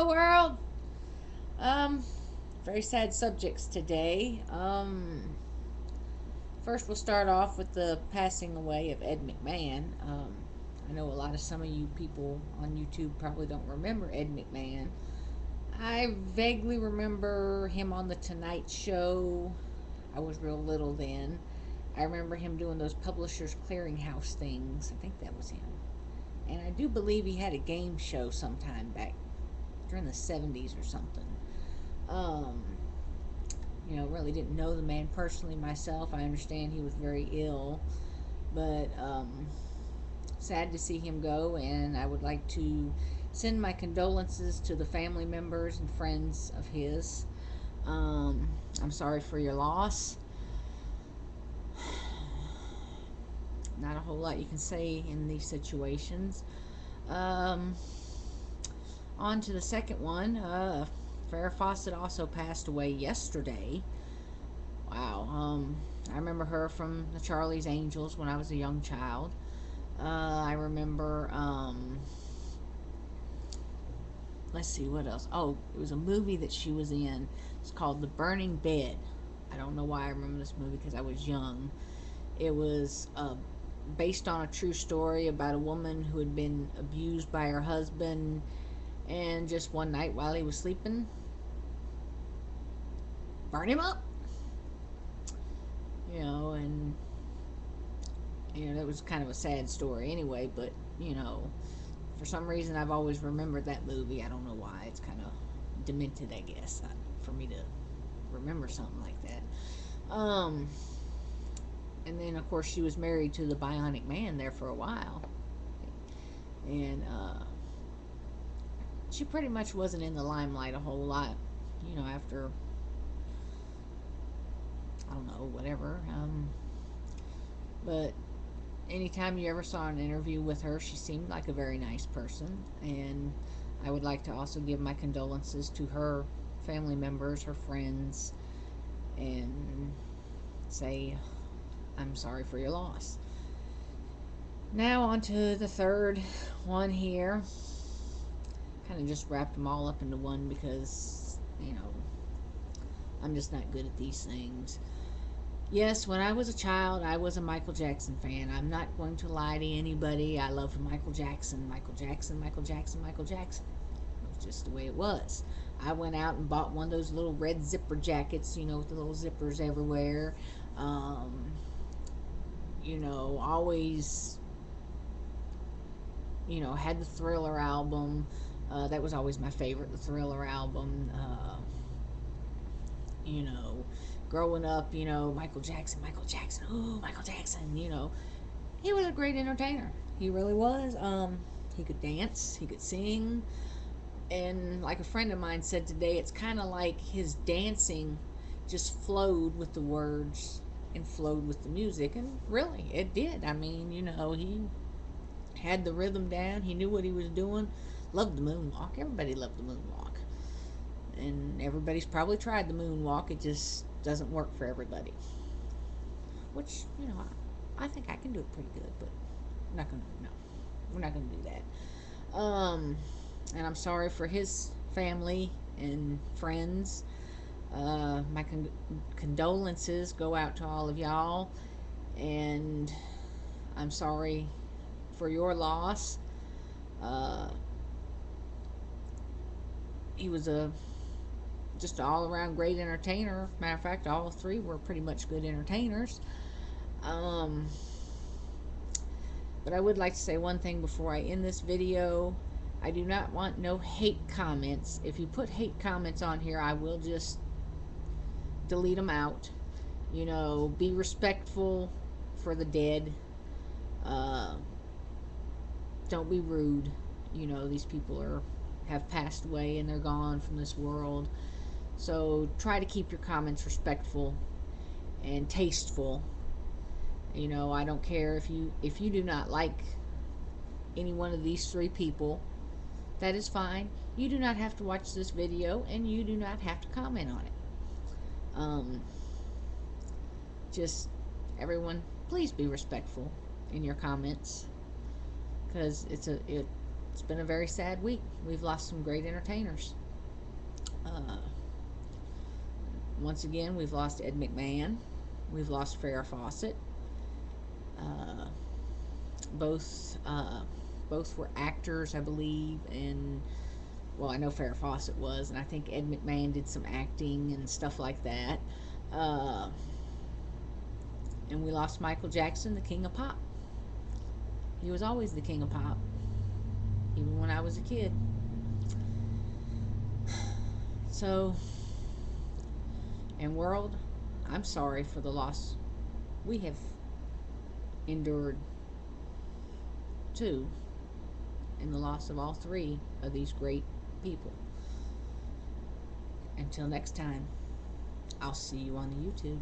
Hello, world. Um, Very sad subjects today. First we'll start off with the passing away of Ed Mcmahon. I know a lot of some of you people on YouTube probably don't remember Ed Mcmahon. I vaguely remember him on the Tonight Show. I was real little then. I remember him doing those Publishers Clearinghouse things. I think that was him. And I do believe he had a game show sometime back during the 70s or something. Um, really didn't know the man personally myself. I understand he was very ill, but sad to see him go. And I would like to send my condolences to the family members and friends of his. I'm sorry for your loss. Not a whole lot you can say in these situations. Um, on to the second one. Farah Fawcett also passed away yesterday. Wow. I remember her from the Charlie's Angels when I was a young child. I remember, let's see, what else? Oh, it was a movie that she was in. It's called The Burning Bed. I don't know why I remember this movie because I was young. It was based on a true story about a woman who had been abused by her husband, and just one night while he was sleeping, burn him up. And that was kind of a sad story anyway, but for some reason I've always remembered that movie. I don't know why. It's kind of demented, I guess, for me to remember something like that. And then of course she was married to the Bionic Man there for a while, and she pretty much wasn't in the limelight a whole lot, after, I don't know, whatever. But anytime you ever saw an interview with her, she seemed like a very nice person. And I would like to also give my condolences to her family members, her friends, and say I'm sorry for your loss. Now on to the third one here. Kind of just wrapped them all up into one because, I'm just not good at these things. Yes, when I was a child, I was a Michael Jackson fan. I'm not going to lie to anybody. I loved Michael Jackson, Michael Jackson, Michael Jackson, Michael Jackson. It was just the way it was. I went out and bought one of those little red zipper jackets, with the little zippers everywhere. Always, had the Thriller album. That was always my favorite, the Thriller album. You know, Growing up, Michael Jackson, oh, Michael Jackson, he was a great entertainer. He really was. He could dance, he could sing, and like a friend of mine said today, it's kind of like his dancing just flowed with the words and flowed with the music, and really, it did. I mean, he had the rhythm down, he knew what he was doing. Loved the moonwalk. Everybody loved the moonwalk. And everybody's probably tried the moonwalk. It just doesn't work for everybody. Which, I think I can do it pretty good, but I'm not gonna. No, we're not gonna do that. And I'm sorry for his family and friends. My condolences go out to all of y'all, and I'm sorry for your loss. Uh, he was just an all around great entertainer. Matter of fact, all three were pretty much good entertainers. Um, but I would like to say one thing before I end this video. I do not want no hate comments. If you put hate comments on here, I will just delete them out. Be respectful for the dead. Uh, don't be rude. These people have passed away and they're gone from this world. So try to keep your comments respectful and tasteful. I don't care if you do not like any one of these three people. That is fine. You do not have to watch this video, and you do not have to comment on it. Just everyone, please be respectful in your comments, because It's been a very sad week. We've lost some great entertainers. Uh, Once again, we've lost Ed McMahon. We've lost Farrah Fawcett. Uh, both were actors, I believe, and well, I know Farrah Fawcett was, and I think Ed McMahon did some acting and stuff like that. Uh, and we lost Michael Jackson, the king of pop. He was always the king of pop, even when I was a kid. So, and world, I'm sorry for the loss we have endured too, and the loss of all three of these great people. Until next time, I'll see you on the YouTube.